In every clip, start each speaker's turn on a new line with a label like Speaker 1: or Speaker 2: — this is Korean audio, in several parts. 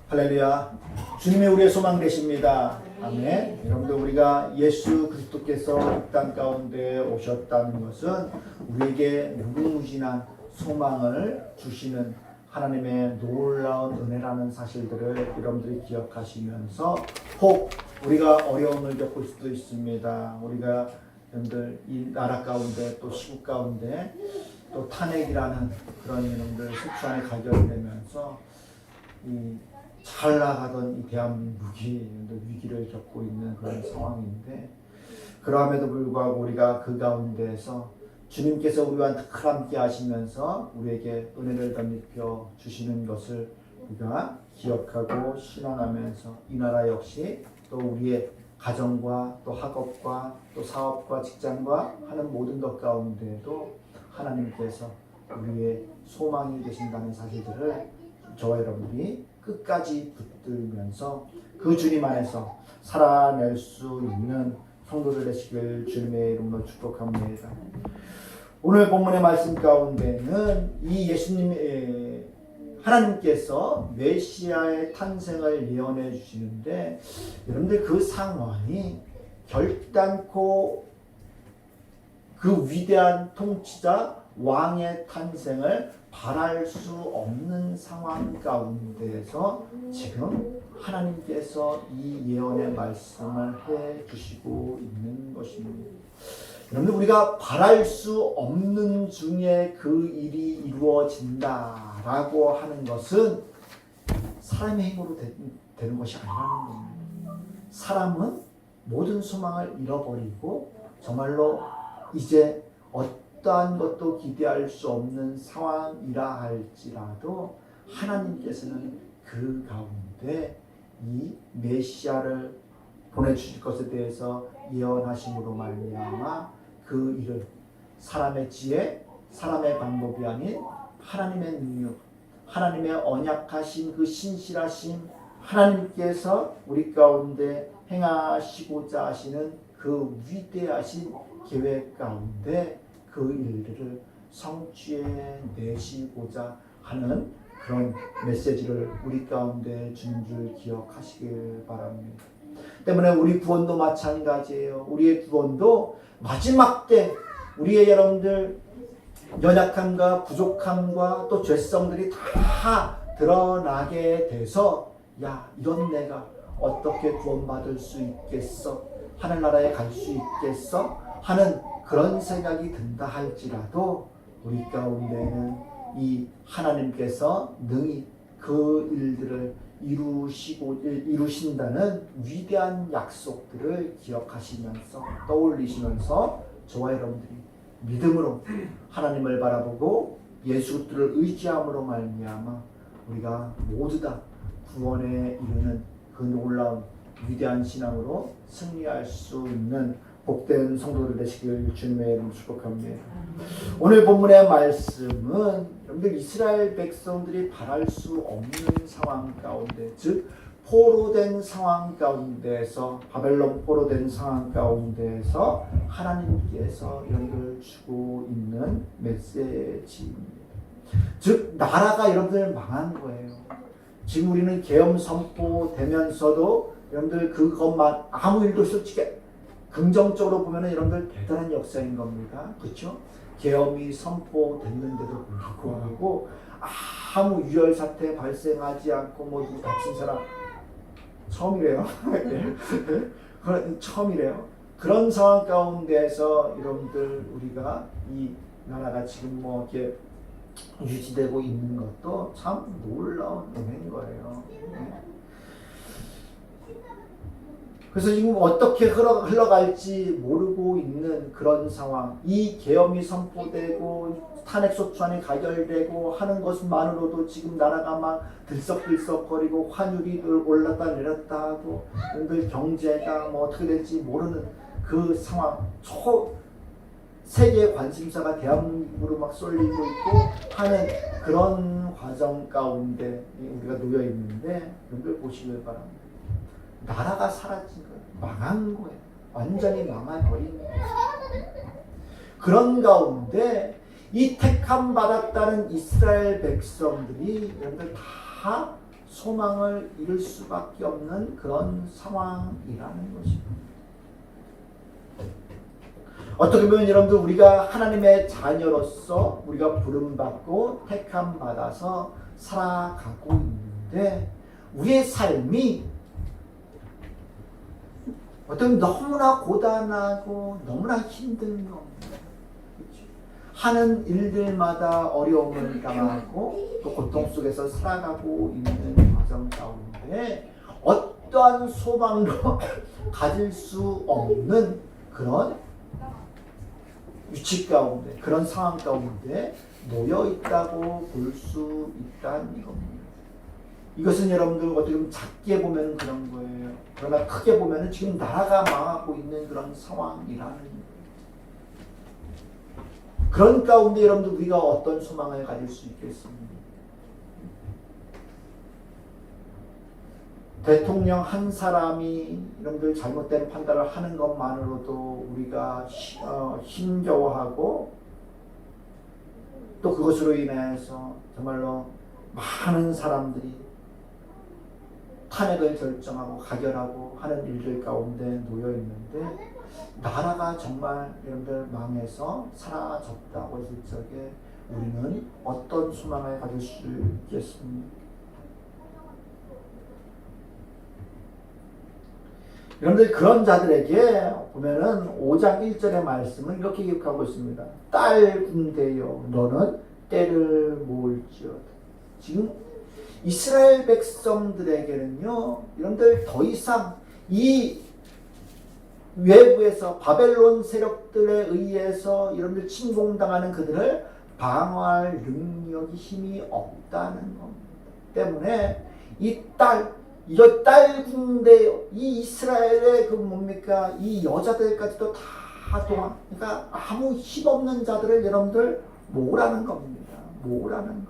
Speaker 1: 할렐루야. 주님이 우리의 소망 되십니다. 아멘. 여러분들, 우리가 예수 그리스도께서 이 땅 가운데 오셨다는 것은 우리에게 무궁무진한 소망을 주시는 하나님의 놀라운 은혜라는 사실들을 여러분들이 기억하시면서, 혹 우리가 어려움을 겪을 수도 있습니다. 우리가 여러분들 이 나라 가운데, 또 시국 가운데 또 탄핵이라는 그런 여러분들 수치안에 가결되면서 잘 나가던 이 대한민국이 위기를 겪고 있는 그런 상황인데, 그럼에도 불구하고 우리가 그 가운데에서 주님께서 우리와 늘 함께 하시면서 우리에게 은혜를 덧입혀 주시는 것을 우리가 기억하고 신앙하면서, 이 나라 역시 또 우리의 가정과 또 학업과 또 사업과 직장과 하는 모든 것 가운데에도 하나님께서 우리의 소망이 되신다는 사실들을 저와 여러분들이 끝까지 붙들면서 그 주님 안에서 살아낼 수 있는 성도들 되시길 주님의 이름으로 축복합니다. 오늘 본문의 말씀 가운데는 이 예수님, 하나님께서 메시아의 탄생을 예언해 주시는데, 여러분들 그 상황이 결단코 그 위대한 통치자 왕의 탄생을 바랄 수 없는 상황 가운데에서 지금 하나님께서 이 예언의 말씀을 해 주시고 있는 것입니다. 여러분들, 우리가 바랄 수 없는 중에 그 일이 이루어진다라고 하는 것은 사람의 힘으로 되는 것이 아니라는 겁니다. 사람은 모든 소망을 잃어버리고 정말로 이제 어떠한 것도 기대할 수 없는 상황이라 할지라도 하나님께서는 그 가운데 이 메시아를 보내주실 것에 대해서 예언하심으로 말미암아 그 일을 사람의 지혜, 사람의 방법이 아닌 하나님의 능력, 하나님의 언약하신 그 신실하심, 하나님께서 우리 가운데 행하시고자 하시는 그 위대하신 계획 가운데 그 일들을 성취해 내시고자 하는 그런 메시지를 우리 가운데 주는 줄 기억하시길 바랍니다. 때문에 우리 구원도 마찬가지예요. 우리의 구원도 마지막 때 우리의 여러분들 연약함과 부족함과 또 죄성들이 다 드러나게 돼서, 야, 이런 내가 어떻게 구원받을 수 있겠어? 하늘나라에 갈 수 있겠어? 하는 그런 생각이 든다 할지라도 우리 가운데는 이 하나님께서 능히 그 일들을 이루신다는 위대한 약속들을 기억하시면서 떠올리시면서 저와 여러분들이 믿음으로 하나님을 바라보고 예수 그리스도를 의지함으로 말미암아 우리가 모두 다 구원에 이르는 그 놀라운 위대한 신앙으로 승리할 수 있는 복된 성도들 되시길 주님의 이름으로 축복합니다. 오늘 본문의 말씀은 여러분들 이스라엘 백성들이 바랄 수 없는 상황 가운데, 즉 포로된 상황 가운데서, 바벨론 포로된 상황 가운데서 하나님께서 여러분들 주고 있는 메시지입니다. 즉 나라가 여러분들 망한 거예요. 지금 우리는 계엄 선포되면서도 여러분들 그것만 아무 일도 솔직히 긍정적으로 보면 여러분들 대단한 역사인 겁니다. 그렇죠? 계엄이 선포됐는데도 불구하고 아무 유혈 사태 발생하지 않고 뭐 누구 다친 사람 처음이래요. 처음이래요. 그런 상황 가운데서 여러분들 우리가 이 나라가 지금 뭐 이렇게 유지되고 있는 것도 참 놀라운 은혜인 거예요. 그래서 지금 어떻게 흘러갈지 모르고 있는 그런 상황, 이 계엄이 선포되고 탄핵소추안이 가결되고 하는 것만으로도 지금 나라가 막 들썩들썩거리고 환율이 올랐다 내렸다 하고 늘 경제가 뭐 어떻게 될지 모르는 그 상황, 세계 관심사가 대한민국으로 막 쏠리고 있고 하는 그런 과정 가운데 우리가 놓여 있는데, 여러분들 보시길 바랍니다. 나라가 사라진 거예요. 망한 거예요. 완전히 망해버린 거예요. 그런 가운데 이 택함 받았다는 이스라엘 백성들이 여러분들 다 소망을 잃을 수밖에 없는 그런 상황이라는 것입니다. 어떻게 보면 여러분들 우리가 하나님의 자녀로서 우리가 부름받고 택함 받아서 살아가고 있는데 우리의 삶이 어떤 너무나 고단하고 너무나 힘든 겁니다. 그렇죠? 하는 일들마다 어려움을 당하고 또 고통 속에서 살아가고 있는 과정 가운데 어떠한 소망도 가질 수 없는 그런 위치 가운데, 그런 상황 가운데 놓여 있다고 볼 수 있다는 겁니다. 이것은 여러분들 어떻게 보면 작게 보면 그런 거예요. 그러나 크게 보면 지금 나라가 망하고 있는 그런 상황이라는 거예요. 그런 가운데 여러분들 우리가 어떤 소망을 가질 수 있겠습니까? 대통령 한 사람이 여러분들 잘못된 판단을 하는 것만으로도 우리가 힘겨워하고 또 그것으로 인해서 정말로 많은 사람들이 탄핵을 결정하고 가결하고 하는 일들 가운데 놓여 있는데 나라가 정말 여러분들 망해서 사라졌다고 했을 적에 우리는 어떤 소망을 가질 수 있겠습니까? 여러분들 그런 자들에게 보면은 5장 1절의 말씀은 이렇게 기록하고 있습니다. 딸 군대여 너는 때를 모을지어다. 지금 이스라엘 백성들에게는요, 여러분들 더 이상 이 외부에서 바벨론 세력들에 의해서 여러분들 침공당하는 그들을 방어할 능력이 힘이 없다는 겁니다. 때문에 이 딸 군대, 이 이스라엘의 그 뭡니까? 이 여자들까지도 다 동원, 그러니까 아무 힘 없는 자들을 여러분들 모으라는 겁니다. 모으라는 거예요.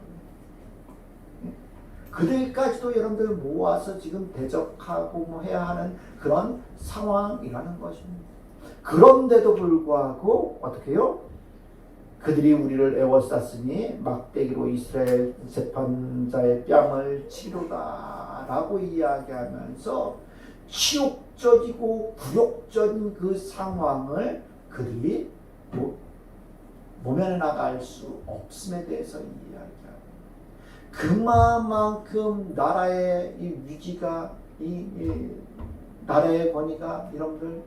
Speaker 1: 그들까지도 여러분들 모아서 지금 대적하고 뭐 해야 하는 그런 상황이라는 것입니다. 그런데도 불구하고 어떻게 해요? 그들이 우리를 애워쌌으니 막대기로 이스라엘 재판자의 뺨을 치르다 라고 이야기하면서 치욕적이고 굴욕적인 그 상황을 그들이 모면해 나갈 수 없음에 대해서 이야기합니다. 그만큼 나라의 이 위기가, 이 나라의 권위가 여러분들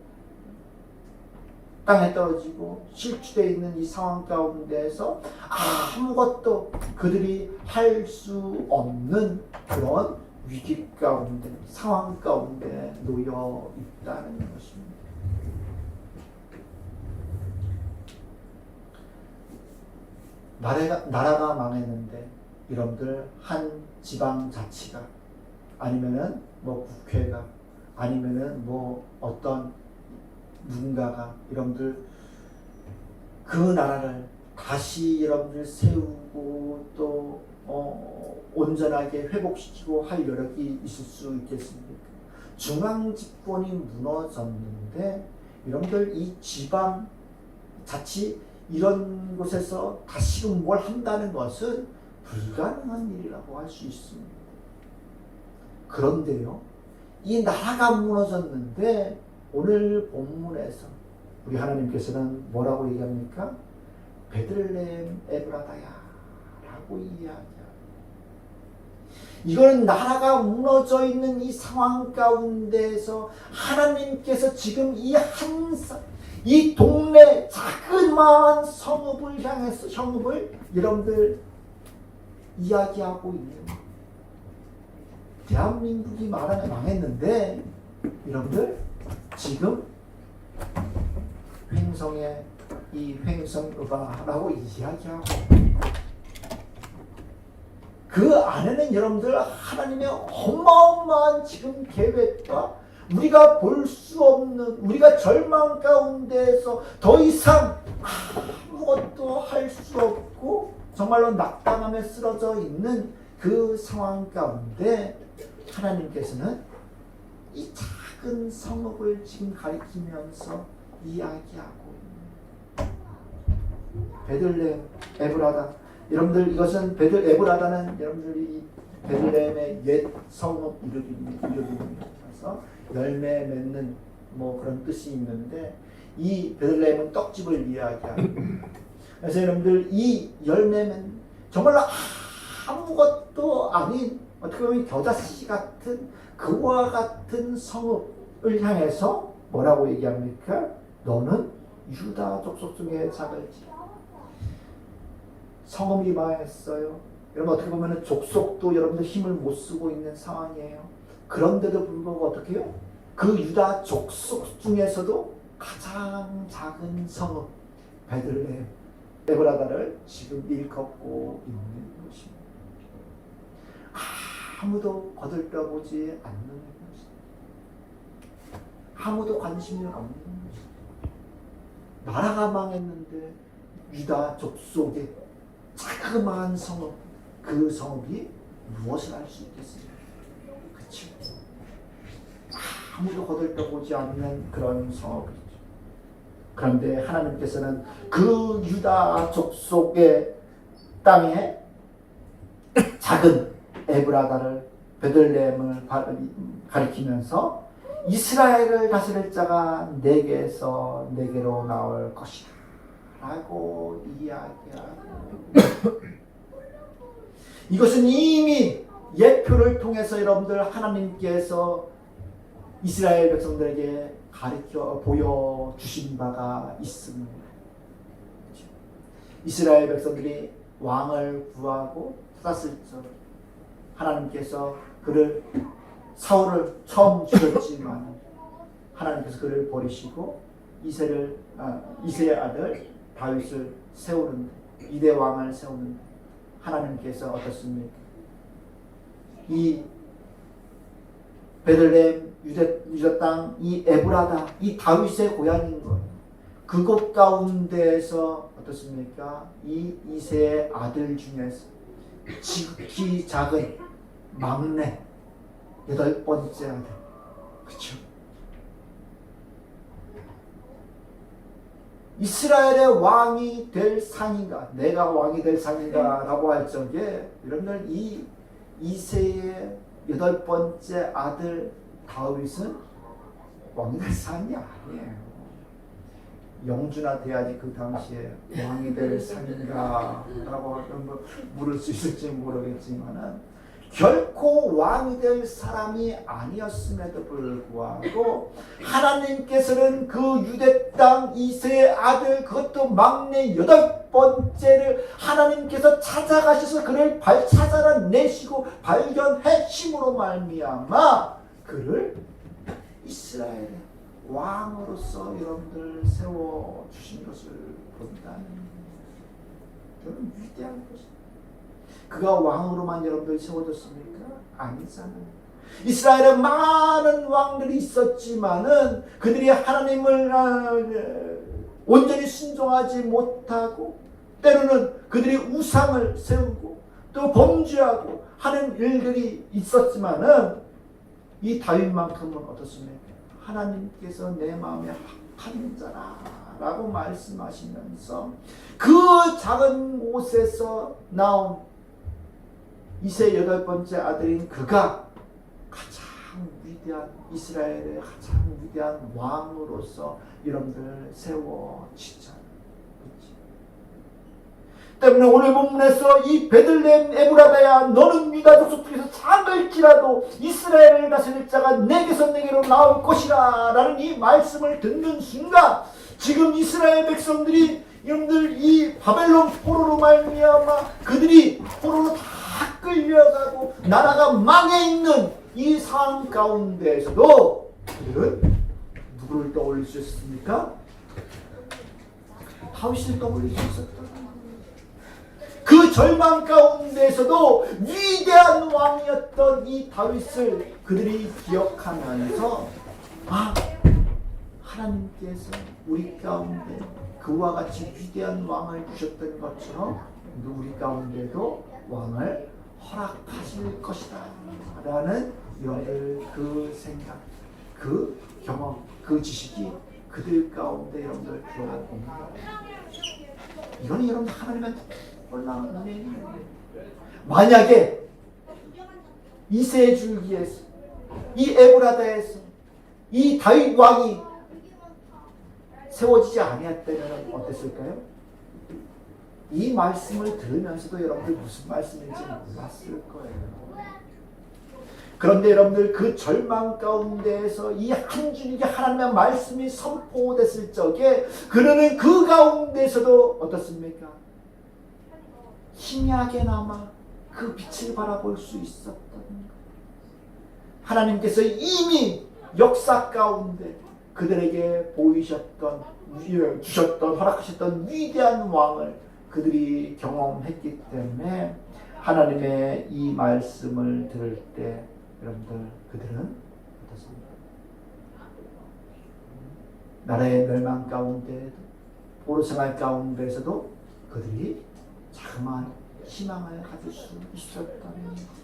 Speaker 1: 땅에 떨어지고 실추되어 있는 이 상황 가운데에서 아무것도 그들이 할 수 없는 그런 위기 가운데, 상황 가운데 놓여 있다는 것입니다. 나라가 망했는데 여러분들 한 지방자치가 아니면은 뭐 국회가 아니면은 뭐 어떤 누군가가 여러분들 그 나라를 다시 여러분들 세우고 또 온전하게 회복시키고 할 여력이 있을 수 있겠습니까? 중앙 집권이 무너졌는데 여러분들 이 지방 자치 이런 곳에서 다시금 뭘 한다는 것은 불가능한 일이라고 할 수 있습니다. 그런데요, 이 나라가 무너졌는데 오늘 본문에서 우리 하나님께서는 뭐라고 얘기합니까? 베들레헴 에브라다야 라고 이야기합니다. 이건 나라가 무너져 있는 이 상황 가운데에서 하나님께서 지금 이 동네 자그마한 성읍을 향해서 여러분들 이야기하고 있는 대한민국이 망했는데 여러분들 지금 횡성의 이 횡성읍아라고 이야기하고 그 안에는 여러분들 하나님의 어마어마한 지금 계획과 우리가 볼 수 없는 우리가 절망 가운데에서 더 이상 아무것도 할 수 없고 정말로 낙담함에 쓰러져 있는 그 상황 가운데 하나님께서는 이 작은 성읍을 지금 가리키면서 이야기하고 있는 베들레헴 에브라다. 여러분들 이것은 에브라다는 여러분들이 베들레헴의 옛 성읍 이름입니다. 그래서 열매 맺는 뭐 그런 뜻이 있는데 이 베들레헴은 떡집을 이야기합니다. 그래서 여러분들 이 열매 맺는 정말로 아무것도 아닌 어떻게 보면 겨자씨 같은 그와 같은 성읍을 향해서 뭐라고 얘기합니까? 너는 유다 족속 중에 작을지. 성읍이 망했어요. 여러분 어떻게 보면 족속도 여러분들 힘을 못 쓰고 있는 상황이에요. 그런데도 불구하고 어떻게 해요? 그 유다 족속 중에서도 가장 작은 성읍 베들레헴 에브라다를 지금 일컫고 있는 것입니다. 아무도 거들떠보지 않는 것입니다. 아무도 관심이 없는 것입니다. 나라가 망했는데 유다 족속의 자그마한 성읍, 그 성읍이 무엇을 할 수 있겠습니까? 그렇죠? 아무도 거들떠보지 않는 그런 성읍이죠. 그런데 하나님께서는 그 유다 족속의 땅에 작은 에브라다를 베들레헴을 가리키면서 이스라엘을 다스릴 자가 내게서 내게로 나올 것이다 라고 이야기하고 이것은 이미 예표를 통해서 여러분들 하나님께서 이스라엘 백성들에게 가르쳐 보여주신 바가 있습니다. 이스라엘 백성들이 왕을 구하고 찾았을 적 하나님께서 그를 사울을 처음 주셨지만 하나님께서 그를 버리시고 이새의 아들 다윗을 세우는데 이대 왕을 세우는데 하나님께서 어떻습니까? 이 베들레헴 유다 땅 이 에브라다 이 다윗의 고향인 거예요. 그곳 가운데에서 어떻습니까? 이 이새의 아들 중에서 지극히 작은 막내 8번째 아들, 그렇죠? 이스라엘의 왕이 될 상인가, 내가 왕이 될 상인가라고 할 적에 여러분들 이 이새의 8번째 아들 다윗은 왕이 될 상이 아니에요. 영주나 돼야지 그 당시에 왕이 될 상인가라고 물을 수 있을지 모르겠지만은 결코 왕이 될 사람이 아니었음에도 불구하고 하나님께서는 그 유대 땅 이새의 아들 그것도 막내 8번째를 하나님께서 찾아가셔서 그를 찾아내시고 발견하심으로 말미암아 그를 이스라엘의 왕으로서 여러분들 세워주신 것을 본다는 저는 위대한 것입니다. 그가 왕으로만 여러분들 세워졌습니까? 아니잖아요. 이스라엘에 많은 왕들이 있었지만은 그들이 하나님을 온전히 순종하지 못하고 때로는 그들이 우상을 세우고 또 범죄하고 하는 일들이 있었지만은 이 다윗만큼은 어떻습니까? 하나님께서 내 마음에 합한 자라라고 말씀하시면서 그 작은 곳에서 나온 이새 8번째 아들인 그가 가장 위대한 이스라엘의 가장 위대한 왕으로서 여러분들 세워지잖아요. 때문에 오늘 본문에서 이 베들레헴 에브라다야 너는 유다 족속 중에서 작을지라도 이스라엘을 다스릴 자가 내게서 내게로 나올 것이라 라는 이 말씀을 듣는 순간 지금 이스라엘 백성들이 여러분들 이 바벨론 포로로 말미암아 그들이 포로로 다 끌려가고 나라가 망해 있는 이 상황 가운데에서도 그들은 누구를 떠올릴 수 있었습니까? 다윗을 떠올릴 수 있었다. 그 절망 가운데에서도 위대한 왕이었던 이 다윗을 그들이 기억하면서 하나님께서 우리 가운데 그와 같이 위대한 왕을 주셨던 것처럼 우리 가운데도 왕을 허락하실 것이다 라는 여러분들 그 생각, 그 경험, 그 지식이 그들 가운데 여러분들 들어옵니다. 이건 여러분 하나님의 놀라운 은혜입니다. 만약에 이세 줄기에서, 이 에브라다에서 이 다윗 왕이 세워지지 아니었다면 어땠을까요? 이 말씀을 들으면서도 여러분들 무슨 말씀인지 몰랐을 거예요. 그런데 여러분들 그 절망 가운데에서 이 한 줄기 하나님의 말씀이 선포됐을 적에 그는 그 가운데서도 어떻습니까? 희미하게나마 그 빛을 바라볼 수 있었던 거예요. 하나님께서 이미 역사 가운데 그들에게 보이셨던, 주셨던, 허락하셨던 위대한 왕을 그들이 경험했기 때문에 하나님의 이 말씀을 들을 때 여러분들 그들은 어떻습니까? 나라의 멸망 가운데에도 포로생활 가운데에서도 그들이 자그마한 희망을 가질 수 있었다는 거예요.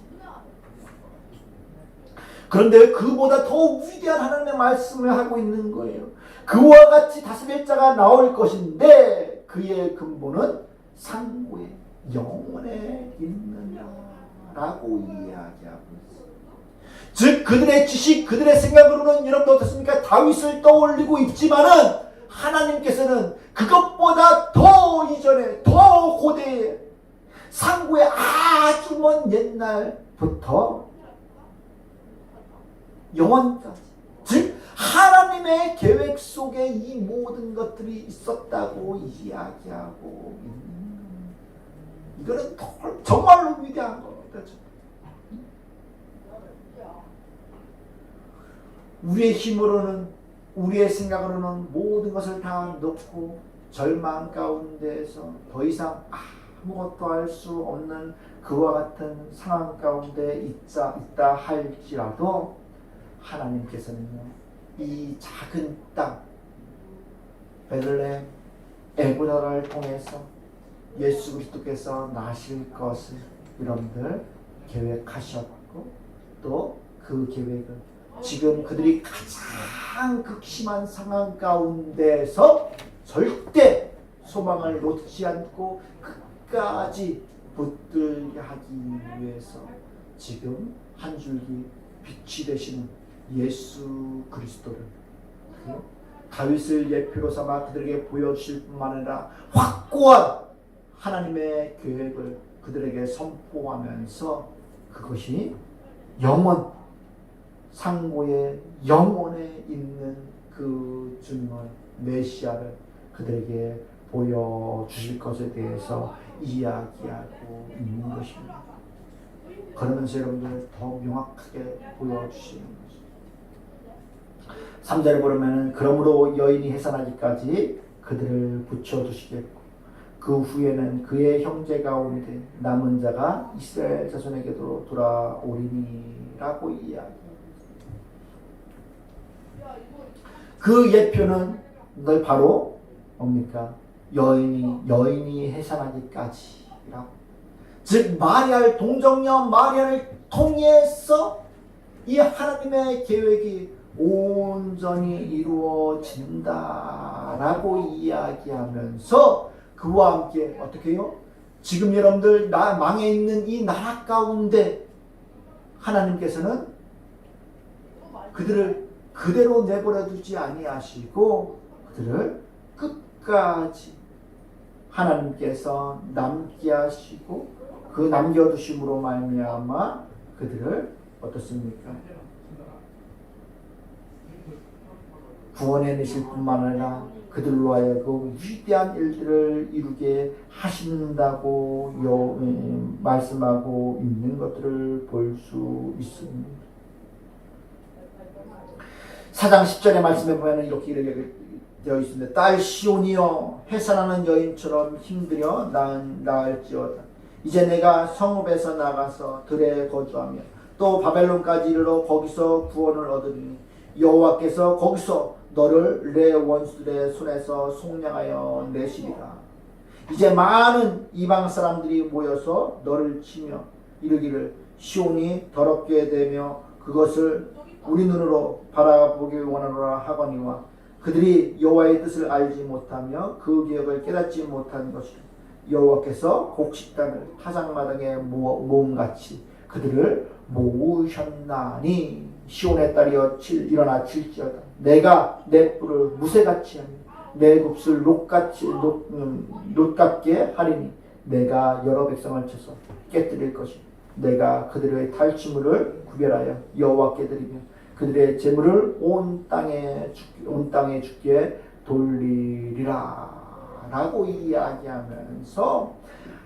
Speaker 1: 그런데 그보다 더 위대한 하나님의 말씀을 하고 있는 거예요. 그와 같이 다스릴 자가 나올 것인데 그의 근본은 상고의 영원에 있느냐라고 이야기하고 있어요. 즉 그들의 지식, 그들의 생각으로는 여러분 어떻습니까? 다윗을 떠올리고 있지만은 하나님께서는 그것보다 더 이전에, 더 고대에, 상고의 아주 먼 옛날부터 영원까지, 즉 하나님의 계획 속에 이 모든 것들이 있었다고 이야기하고 있는 거예요. 이거는 정말로 위대한 겁니다. 우리의 힘으로는, 우리의 생각으로는 모든 것을 다 놓고 절망 가운데에서 더 이상 아무것도 할 수 없는 그와 같은 상황 가운데 있다 할지라도 하나님께서는요, 이 작은 땅 베들레헴 에브라를 통해서 예수 그리스도께서 나실 것을 여러분들 계획하셨고, 또 그 계획은 지금 그들이 가장 극심한 상황 가운데서 절대 소망을 놓지 않고 끝까지 붙들게 하기 위해서 지금 한 줄기 빛이 되시는 예수 그리스도를 다윗을 예표로 삼아 그들에게 보여주실 뿐만 아니라 확고한 하나님의 계획을 그들에게 선포하면서 그것이 영원, 상고의 영원에 있는 그 주님을, 메시아를 그들에게 보여주실 것에 대해서 이야기하고 있는 것입니다. 그러면서 여러분들 더 명확하게 보여주시는 것입니다. 3절에 보면 그러므로 여인이 해산하기까지 그들을 붙여두시겠고 그 후에는 그의 형제 가운데 남은 자가 이스라엘 자손에게도 돌아오리니라고 이야기합니다. 그 예표는 바로 뭡니까? 여인이 해산하기까지라고. 즉 마리아를, 동정녀 마리아를 통해서 이 하나님의 계획이 온전히 이루어진다라고 이야기하면서 그와 함께 어떻게 해요? 지금 여러분들 망해 있는 이 나라 가운데 하나님께서는 그들을 그대로 내버려 두지 아니하시고 그들을 끝까지 하나님께서 남게 하시고 그 남겨두심으로 말미암아 그들을 어떻습니까? 구원해 내실 뿐만 아니라 그들로 하여금 위대한 일들을 이루게 하신다고 말씀하고 있는 것들을 볼 수 있습니다. 4장 10절의 말씀에 보면 이렇게 되어 있습니다. 딸 시온이여 해산하는 여인처럼 힘들여 나을지어다. 이제 내가 성읍에서 나가서 들에 거주하며 또 바벨론까지 이르러 거기서 구원을 얻으리니 여호와께서 거기서 너를 내 원수들의 손에서 속량하여 내시리라. 이제 많은 이방 사람들이 모여서 너를 치며 이르기를 시온이 더럽게 되며 그것을 우리 눈으로 바라보기 원하노라 하거니와 그들이 여호와의 뜻을 알지 못하며 그 기억을 깨닫지 못한 것이라. 여호와께서 곡식단을 타작마당에 모음같이 그들을 모으셨나니 시온의 딸이여 일어나 칠지어다. 내가 내 뿔을 무쇠같이 하며 내 굽슬 놋같게 하리니 내가 여러 백성을 쳐서 깨뜨릴 것이니 내가 그들의 탈취물을 구별하여 여호와께 드리며 그들의 재물을 온 땅에 죽게 돌리리라 라고 이야기하면서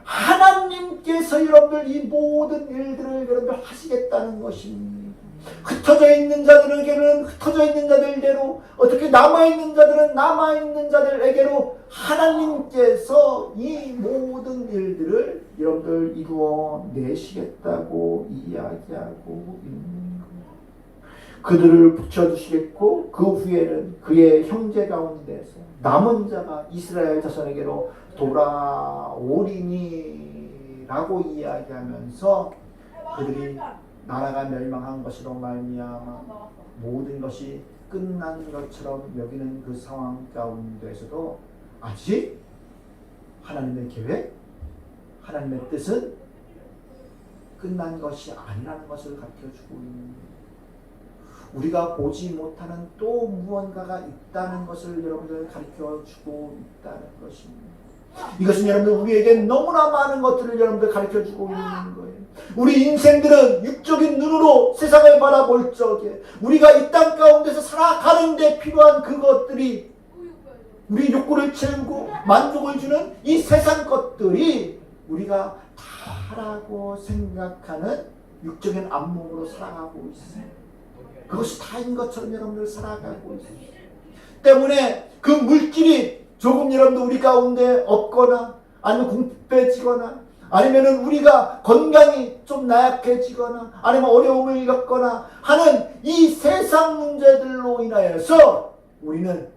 Speaker 1: 하나님께서 여러분들 이 모든 일들을 여러분들 하시겠다는 것입니다. 흩어져 있는 자들에게는 흩어져 있는 자들대로, 어떻게 남아있는 자들은 남아있는 자들에게로 하나님께서 이 모든 일들을 여러분들 이루어 내시겠다고 이야기하고 있는 거예요. 그들을 붙여주시겠고 그 후에는 그의 형제 가운데서 남은 자가 이스라엘 자손에게로 돌아오리니 라고 이야기하면서 그들이 나라가 멸망한 것으로 말미암아 모든 것이 끝난 것처럼 여기는 그 상황 가운데서도 아직 하나님의 계획, 하나님의 뜻은 끝난 것이 아니라는 것을 가르쳐주고 있는 거예요. 우리가 보지 못하는 또 무언가가 있다는 것을 여러분들 가르쳐주고 있다는 것입니다. 이것은 여러분들 우리에게 너무나 많은 것들을 여러분들 가르쳐주고 있는 거예요. 우리 인생들은 육적인 눈으로 세상을 바라볼 적에 우리가 이 땅 가운데서 살아가는 데 필요한 그것들이 우리 욕구를 채우고 만족을 주는 이 세상 것들이 우리가 다라고 생각하는 육적인 안목으로 살아가고 있어요. 그것이 다인 것처럼 여러분들 살아가고 있어요. 때문에 그 물질이 조금 여러분들 우리 가운데 없거나 아니면 궁핍해지거나 아니면은 우리가 건강이 좀 나약해지거나 아니면 어려움을 겪거나 하는 이 세상 문제들로 인하여서 우리는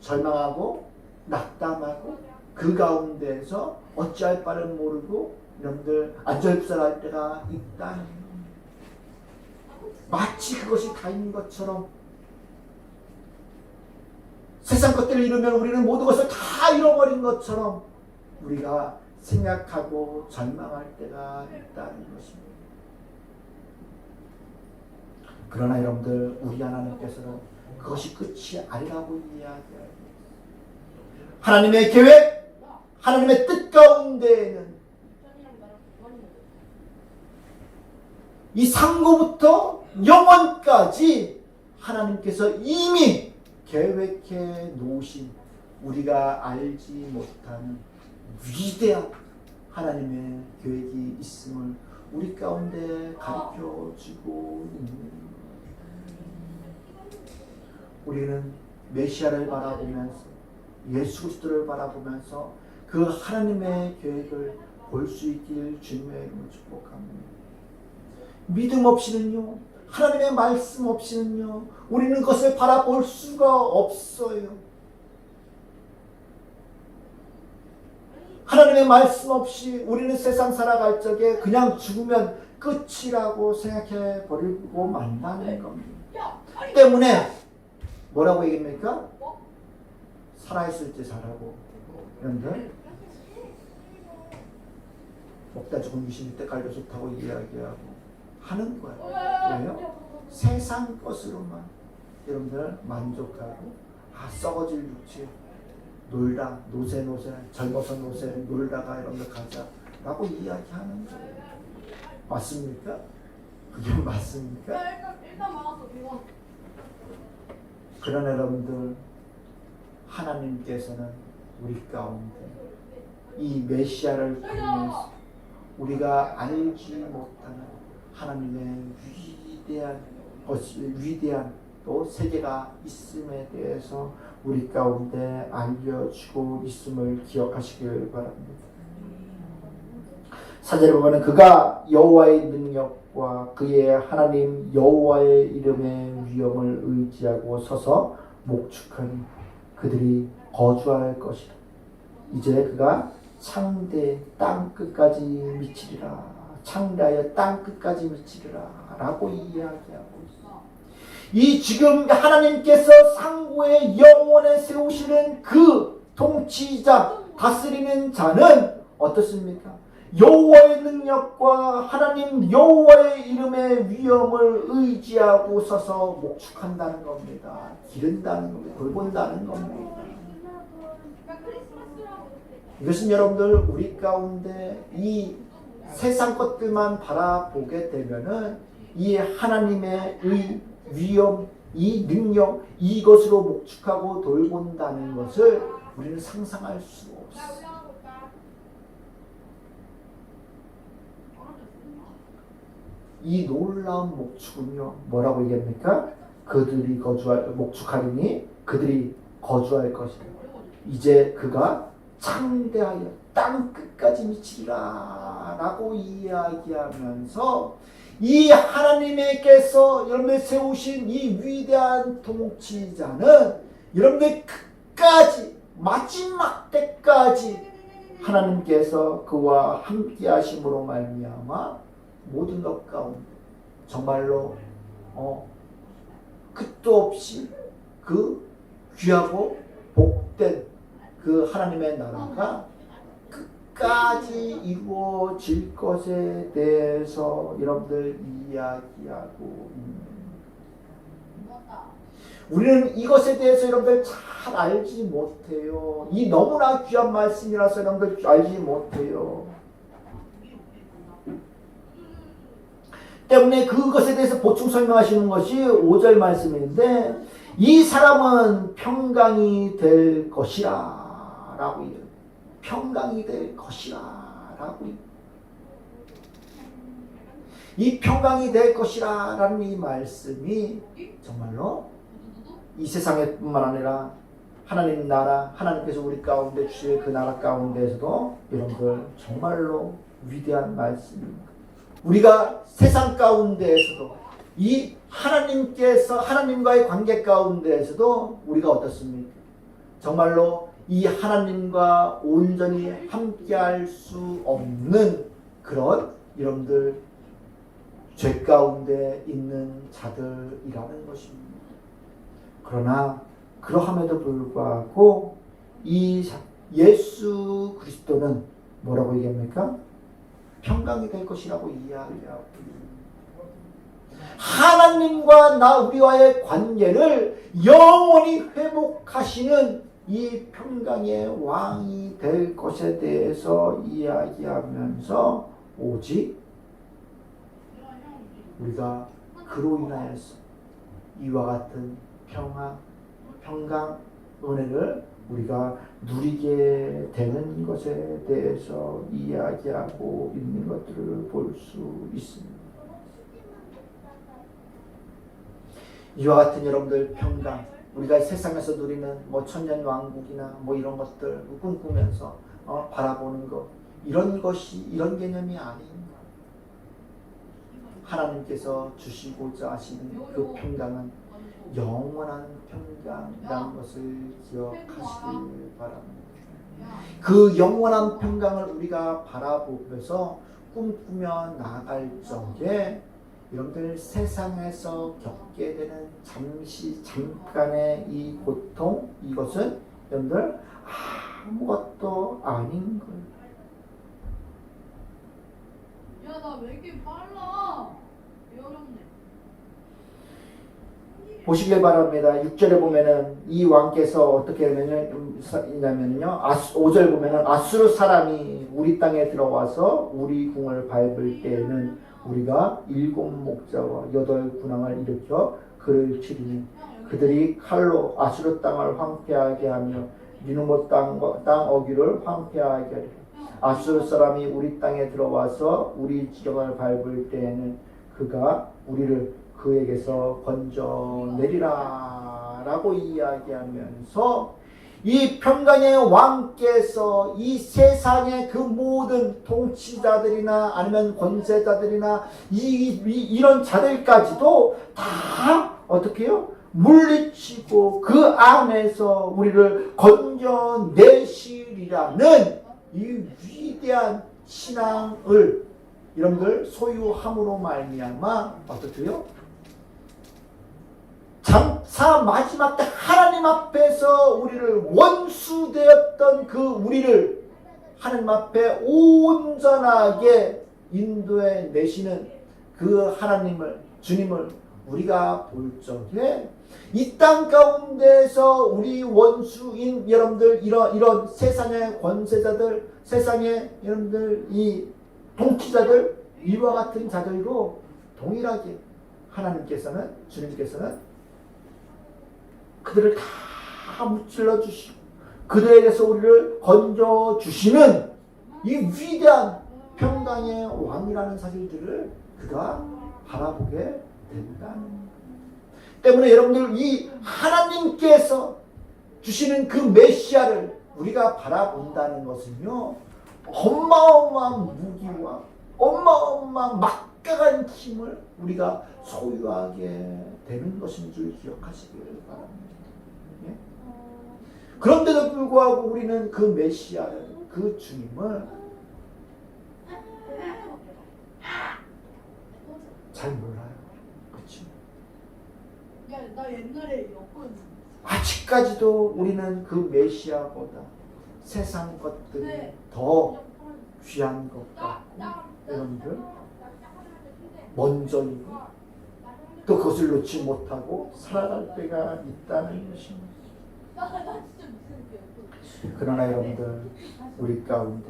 Speaker 1: 절망하고 낙담하고 그 가운데에서 어찌할 바를 모르고 여러분들 안절부절할 때가 있다. 마치 그것이 다인 것처럼 세상 것들을 이루면 우리는 모든 것을 다 잃어버린 것처럼 우리가 생각하고 절망할 때가 있다는 것입니다. 그러나 여러분들 우리 하나님께서는 그것이 끝이 아니라고 이야기해요. 하나님의 계획, 하나님의 뜻 가운데에는 이 상고부터 영원까지 하나님께서 이미 계획해 놓으신 우리가 알지 못하는 위대한 하나님의 계획이 있음을 우리 가운데 가르쳐주고 있는 거예요. 우리는 메시아를 바라보면서 예수 그리스도를 바라보면서 그 하나님의 계획을 볼 수 있길 주님의 이름으로 축복합니다. 믿음 없이는요, 하나님의 말씀 없이는요, 우리는 그것을 바라볼 수가 없어요. 하나님의 말씀 없이 우리는 세상 살아갈 적에 그냥 죽으면 끝이라고 생각해 버리고 만다는 겁니다. 때문에 뭐라고 얘기합니까? 살아있을 때 살라고. 그런데 먹다 죽은 귀신일 때깔도 좋다고 이야기하고 하는 거예요. 왜요? 세상 것으로만 여러분들 만족하고 썩어질 육체 놀다 노세 젊어서 노세 놀다가 여러분들 가자라고 이야기하는 거예요. 맞습니까? 그게 맞습니까? 그러나 여러분들 하나님께서는 우리 가운데 이 메시아를 통해서 우리가 알지 못하는 하나님의 위대한 또 세계가 있음에 대해서 우리 가운데 알려주고 있음을 기억하시길 바랍니다. 4절에 보면 그가 여호와의 능력과 그의 하나님 여호와의 이름의 위엄을 의지하고 서서 목축하니 그들이 거주할 것이라. 이제 그가 창대 땅끝까지 미치리라. 창대하여 땅끝까지 미치리라 라고 이야기하고 있습니다. 이 지금 하나님께서 상고의 영원에 세우시는 그 통치자, 다스리는 자는 어떻습니까? 여호와의 능력과 하나님 여호와의 이름의 위엄을 의지하고 서서 목축한다는 겁니다. 기른다는 겁니다. 돌본다는 겁니다. 이것은 여러분들 우리 가운데 이 세상 것들만 바라보게 되면은 이 하나님의 위엄, 이 능력, 이것으로 목축하고 돌본다는 것을 우리는 상상할 수 없어요. 이 놀라운 목축은요, 뭐라고 얘기합니까? 그들이 목축하리니 그들이 거주할 것이다. 이제 그가 창대하여 땅 끝까지 미치리라 라고 이야기하면서 이 하나님께서 여러분들 세우신 이 위대한 통치자는 여러분들 끝까지 마지막 때까지 하나님께서 그와 함께 하심으로 말미암아 모든 것 가운데 정말로 끝도 없이 그 귀하고 복된 그 하나님의 나라가 끝까지 이루어질 것에 대해서 여러분들 이야기하고 있는 우리는 이것에 대해서 여러분들 잘 알지 못해요. 이 너무나 귀한 말씀이라서 여러분들 알지 못해요. 때문에 그것에 대해서 보충 설명하시는 것이 5절 말씀인데 이 사람은 평강이 될 것이라 라고 해요. 평강이 될 것이라 라고 해요. 이 평강이 될 것이라 라는 이 말씀이 정말로 이 세상에 뿐만 아니라 하나님 나라, 하나님께서 우리 가운데 주실 그 나라 가운데에서도 여러분들 정말로 위대한 말씀입니다. 우리가 세상 가운데에서도 이 하나님과의 관계 가운데에서도 우리가 어떻습니까? 정말로 이 하나님과 온전히 함께할 수 없는 그런 여러분들 죄 가운데 있는 자들이라는 것입니다. 그러나 그러함에도 불구하고 이 예수 그리스도는 뭐라고 얘기합니까? 평강이 될 것이라고 이야기하고 하나님과 우리와의 관계를 영원히 회복하시는 이 평강의 왕이 될 것에 대해서 이야기하면서 오직 우리가 그로 인하여서 이와 같은 평강, 은혜를 우리가 누리게 되는 것에 대해서 이야기하고 있는 것들을 볼 수 있습니다. 이와 같은 여러분들 평강, 우리가 세상에서 누리는 천년왕국이나 이런 것들 꿈꾸면서 바라보는 것, 이런 개념이 아닙니다. 하나님께서 주시고자 하시는 그 평강은 영원한 평강이라는 것을 기억하시길 바랍니다. 그 영원한 평강을 우리가 바라보면서 꿈꾸며 나아갈 적에 여러분들 세상에서 겪게 되는 잠깐의 이 고통, 이것은 여러분들 아무것도 아닌 거예요.
Speaker 2: 야, 나 왜 이렇게 빨라? 왜 어렵네.
Speaker 1: 보시길 바랍니다. 6절에 보면은 이 왕께서 어떻게 하냐면요, 5절 보면은 아수르 사람이 우리 땅에 들어와서 우리 궁을 밟을 때에는 우리가 7 목자와 8 군왕을 일으켜 그를 치리니 그들이 칼로 아수르 땅을 황폐하게 하며 니누모 땅 어귀를 황폐하게 하리라. 아수르 사람이 우리 땅에 들어와서 우리 지경을 밟을 때에는 그가 우리를 그에게서 건져내리라 라고 이야기하면서 이 평강의 왕께서 이 세상의 그 모든 통치자들이나 아니면 권세자들이나 이런 자들까지도 다 어떻게 해요? 물리치고 그 안에서 우리를 건져내시리라는 이 위대한 신앙을 여러분들 소유함으로 말미암아 어떻게 해요? 장차 마지막 때 하나님 앞에서 우리를 원수되었던 그 우리를 하나님 앞에 온전하게 인도해 내시는 그 하나님을, 주님을 우리가 볼 적에 이 땅 가운데서 우리 원수인 여러분들, 이런 세상의 권세자들, 세상의 여러분들 이 통치자들, 이와 같은 자들도 동일하게 하나님께서는, 주님께서는 그들을 다 무찔러 주시고 그들에게서 우리를 건져 주시는 이 위대한 평강의 왕이라는 사실들을 그가 바라보게 된다는 때문에 여러분들, 이 하나님께서 주시는 그 메시아를 우리가 바라본다는 것은요, 어마어마한 무기와 어마어마한 막강한 힘을 우리가 소유하게 되는 것인 줄 기억하시길 바랍니다. 예? 그런데도 불구하고 우리는 그 메시아를, 그 주님을 잘 몰라요. 그렇죠?
Speaker 2: 야, 나 옛날에 여권
Speaker 1: 아직까지도 우리는 그 메시아보다 세상 것들이
Speaker 2: 네.
Speaker 1: 더 귀한 것 같고, 여러분들 먼저 있고 또 그것을 놓지 못하고 살아갈 때가 있다는 것입니다.
Speaker 2: 나 진짜 무슨
Speaker 1: 그러나 여러분들, 우리 가운데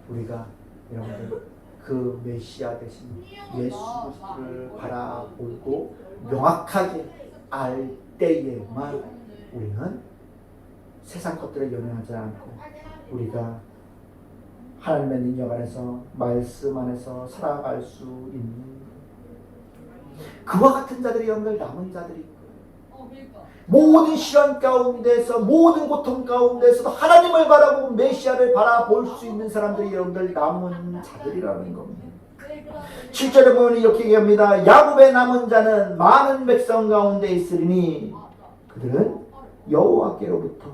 Speaker 1: 우리가 여러분들 그 메시아 대신 예수 그리스도를 바라보고 명확하게 알 때에만 우리는 세상 것들에 연연하지 않고 우리가 하나님의 능력 안에서, 말씀 안에서 살아갈 수 있는, 그와 같은 자들이 여러분들 남은 자들이 있고요.
Speaker 2: 그러니까.
Speaker 1: 모든 시련 가운데서, 모든 고통 가운데서도 하나님을 바라보고 메시아를 바라볼 수 있는 사람들이 여러분들 남은 자들이라는 겁니다. 7절에 보면 이렇게 얘기합니다. 야곱의 남은 자는 많은 백성 가운데 있으리니 그들은 여호와께로부터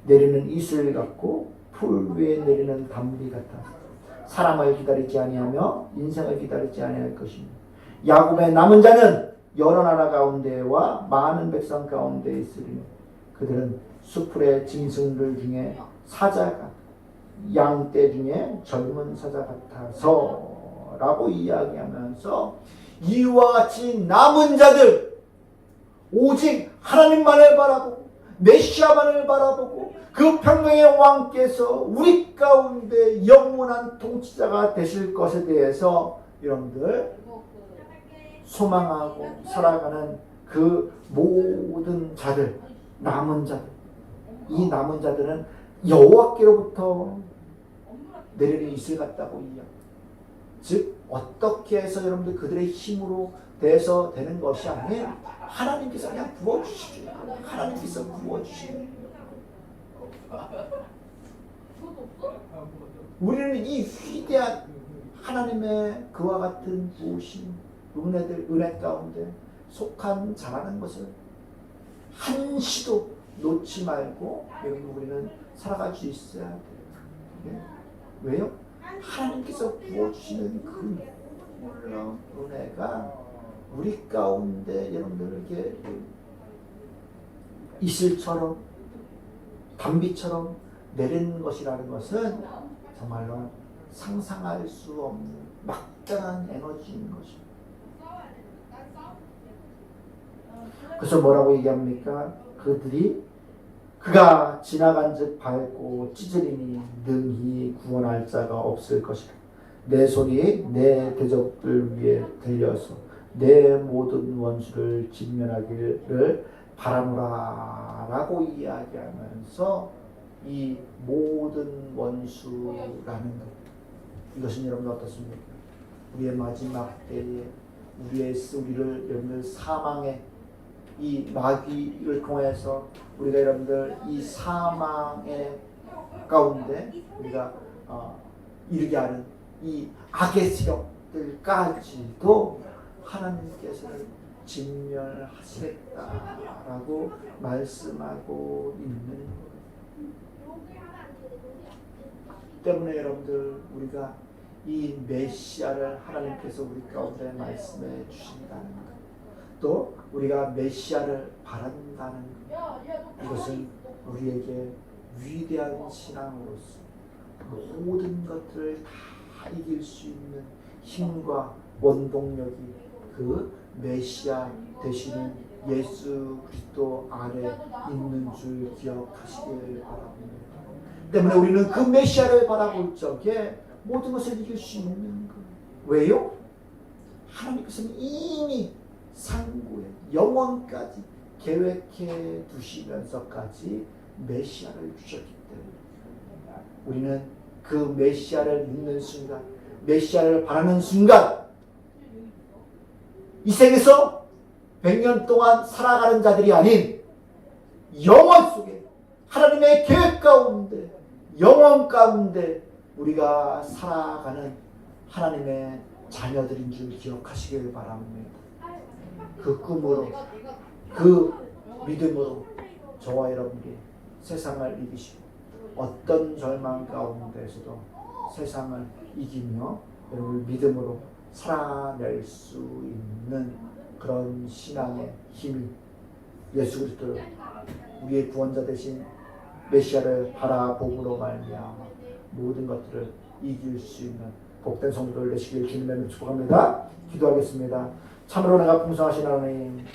Speaker 1: 내리는 이슬 같고 풀 위에 내리는 담비 같아 사람을 기다리지 아니하며 인생을 기다리지 아니할 것입니다. 야곱의 남은 자는 여러 나라 가운데와 많은 백성 가운데 있으리니 그들은 수풀의 짐승들 중에 사자가 양떼 중에 젊은 사자 같아서 라고 이야기하면서 이와 같이 남은 자들, 오직 하나님만을 바라보고 메시아만을 바라보고 그 평강의 왕께서 우리 가운데 영원한 통치자가 되실 것에 대해서 여러분들 소망하고 살아가는 그 모든 자들, 남은 자들, 이 남은 자들은 여호와께로부터 내리는 이슬 같다고 이야기합니다. 즉 어떻게 해서 여러분들 그들의 힘으로 돼서 되는 것이 아닌 하나님께서 그냥 부어주시죠. 하나님께서 부어주시는. 우리는 이 위대한 하나님의 그와 같은 부으신 은혜 가운데 속한 자라는 것을 한시도 놓지 말고 여러분 우리는 살아갈 수 있어야 돼요. 네? 왜요? 하나님께서 부어주시는 그 놀라운 은혜가 우리 가운데 여러분들에게 이슬처럼 담비처럼 내리는 것이라는 것은 정말로 상상할 수 없는 막강한 에너지인 것입니다. 그래서 뭐라고 얘기합니까? 그가 지나간 즉 밟고 찢으리니 능히 구원할 자가 없을 것이라. 내 손이 내 대적들 위에 들려서 내 모든 원수를 진멸하기를 바라노라 라고 이야기하면서 이 모든 원수라는 것, 이것은 여러분 어떻습니까? 우리의 마지막 때에 우리를 여러분들 사망의 이 마귀를 통해서 우리가 여러분들 이 사망의 가운데 우리가 이르게 하는 이 악의 세력들까지도 하나님께서는 진멸하시겠다라고 말씀하고 있는 거예요. 때문에 여러분들 우리가 이 메시아를 하나님께서 우리 가운데 말씀해 주신다는 것, 또 우리가 메시아를 바란다는 것, 이것은 우리에게 위대한 신앙으로서 모든 것들을 다 이길 수 있는 힘과 원동력이 그 메시아 되시는 예수 그리스도 안에 있는 줄 기억하시길 바랍니다. 때문에 우리는 그 메시아를 바라볼 적에 모든 것을 이길 수 있는 거예요. 왜요? 하나님께서는 이미 상고에 영원까지 계획해 두시면서까지 메시아를 주셨기 때문에 우리는 그 메시아를 믿는 순간, 메시아를 바라는 순간 이 세계에서 100년 동안 살아가는 자들이 아닌 영원 속에 하나님의 계획 가운데 영원 가운데 우리가 살아가는 하나님의 자녀들인 줄 기억하시길 바랍니다. 그 꿈으로 그 믿음으로 저와 여러분이 세상을 이기시고 어떤 절망 가운데서도 세상을 이기며 여러분 믿음으로 살아낼 수 있는 그런 신앙의 힘이 예수 그리스도를 우리의 구원자 되신 메시아를 바라봄으로 말미암아 모든 것들을 이길 수 있는 복된 성도를 되시길 주님의 축복합니다. 기도하겠습니다. 참으로 내가 풍성하신 하나님,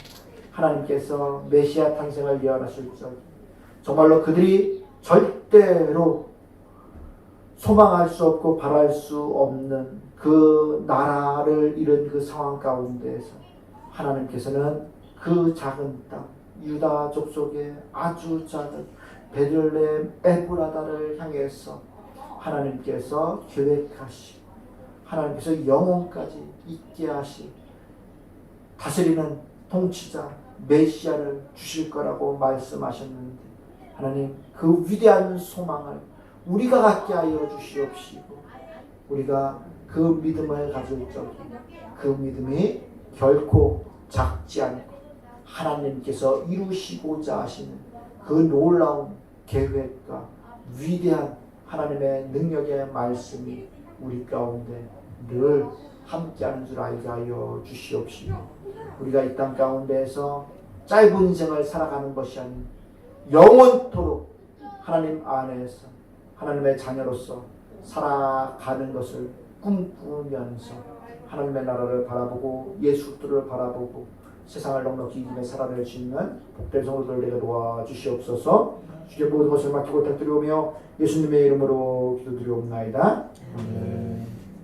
Speaker 1: 하나님께서 메시아 탄생을 예언하실 적 정말로 그들이 절대로 소망할 수 없고 바랄 수 없는 그 나라를 잃은 그 상황 가운데에서 하나님께서는 그 작은 땅 유다 족속의 아주 작은 베들레헴 에브라다를 향해서 하나님께서 계획하시고 하나님께서 영혼까지 있게 하시 다스리는 통치자 메시아를 주실 거라고 말씀하셨는데 하나님 그 위대한 소망을 우리가 갖게 하여 주시옵시고 우리가 그 믿음을 가질 적에 그 믿음이 결코 작지 않고 하나님께서 이루시고자 하시는 그 놀라운 계획과 위대한 하나님의 능력의 말씀이 우리 가운데 늘 함께하는 줄 알게 하여 주시옵시고 우리가 이 땅 가운데에서 짧은 인생을 살아가는 것이 아닌 영원토록 하나님 안에서 하나님의 자녀로서 살아가는 것을 꿈꾸면서 하나님의 나라를 바라보고 예수 그리스도를 바라보고 세상을 넉넉히 이기며 살아낼 수 있는 복된 성도들에게 도와주시옵소서. 주의 모든 것을 맡기고 부탁드리오며 예수님의 이름으로 기도드리옵나이다. 아멘.